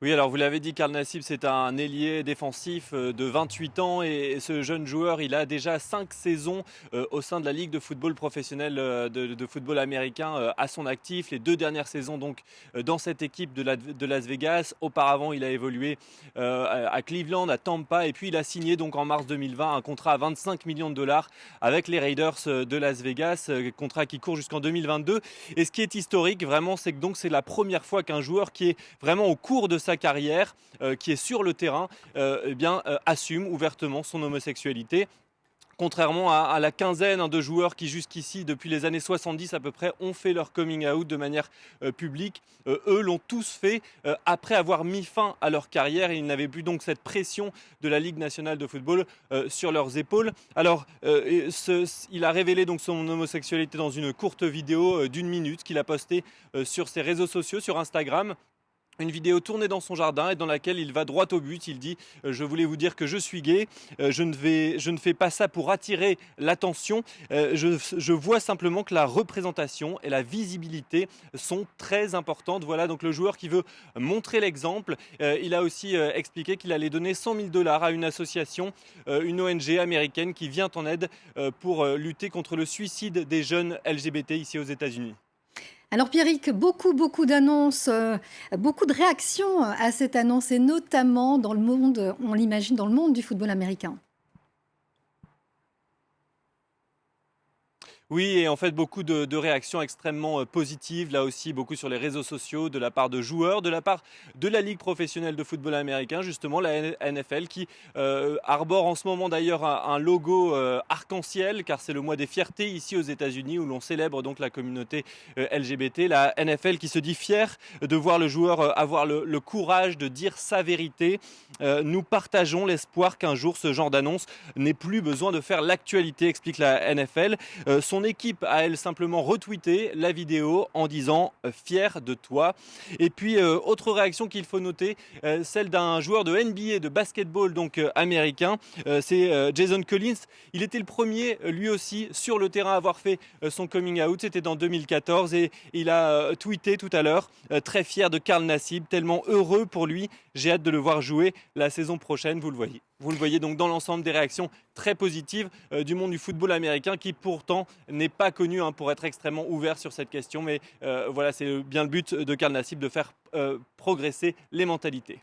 Oui, alors vous l'avez dit, Karl Nassib, c'est un ailier défensif de 28 ans et ce jeune joueur, il a déjà 5 saisons au sein de la Ligue de football professionnel de football américain à son actif. Les 2 dernières saisons donc dans cette équipe de Las Vegas. Auparavant, il a évolué à Cleveland, à Tampa et puis il a signé donc en mars 2020 un contrat à 25 millions de dollars avec les Raiders de Las Vegas, contrat qui court jusqu'en 2022. Et ce qui est historique vraiment, c'est que donc c'est la première fois qu'un joueur qui est vraiment au cours de sa carrière, qui est sur le terrain, assume ouvertement son homosexualité. Contrairement à la quinzaine de joueurs qui jusqu'ici, depuis les années 70 à peu près, ont fait leur coming out de manière publique, eux l'ont tous fait après avoir mis fin à leur carrière et ils n'avaient plus donc cette pression de la Ligue nationale de football sur leurs épaules. Alors, il a révélé donc son homosexualité dans une courte vidéo d'une minute qu'il a postée sur ses réseaux sociaux, sur Instagram. Une vidéo tournée dans son jardin et dans laquelle il va droit au but. Il dit je voulais vous dire que je suis gay, je ne fais pas ça pour attirer l'attention. Je vois simplement que la représentation et la visibilité sont très importantes. Voilà donc le joueur qui veut montrer l'exemple. Il a aussi expliqué qu'il allait donner 100 000 dollars à une association, une ONG américaine qui vient en aide pour lutter contre le suicide des jeunes LGBT ici aux États-Unis. Alors Pierrick, beaucoup d'annonces, beaucoup de réactions à cette annonce et notamment dans le monde, on l'imagine, dans le monde du football américain. Oui, et en fait, beaucoup de réactions extrêmement positives, là aussi, beaucoup sur les réseaux sociaux, de la part de joueurs, de la part de la Ligue professionnelle de football américain, justement, la NFL, qui arbore en ce moment d'ailleurs un logo arc-en-ciel, car c'est le mois des fiertés ici aux États-Unis, où l'on célèbre donc la communauté LGBT. La NFL qui se dit fière de voir le joueur avoir le courage de dire sa vérité. Nous partageons l'espoir qu'un jour, ce genre d'annonce n'ait plus besoin de faire l'actualité, explique la NFL. Son équipe a elle simplement retweeté la vidéo en disant fier de toi. Et puis autre réaction qu'il faut noter, celle d'un joueur de NBA de basketball donc américain, c'est Jason Collins. Il était le premier lui aussi sur le terrain à avoir fait son coming out, c'était dans 2014 et il a tweeté tout à l'heure très fier de Karl Nassib, tellement heureux pour lui, j'ai hâte de le voir jouer la saison prochaine, vous le voyez. Vous le voyez donc dans l'ensemble des réactions très positives du monde du football américain qui pourtant n'est pas connu pour être extrêmement ouvert sur cette question. Mais voilà, c'est bien le but de Karl Nassib de faire progresser les mentalités.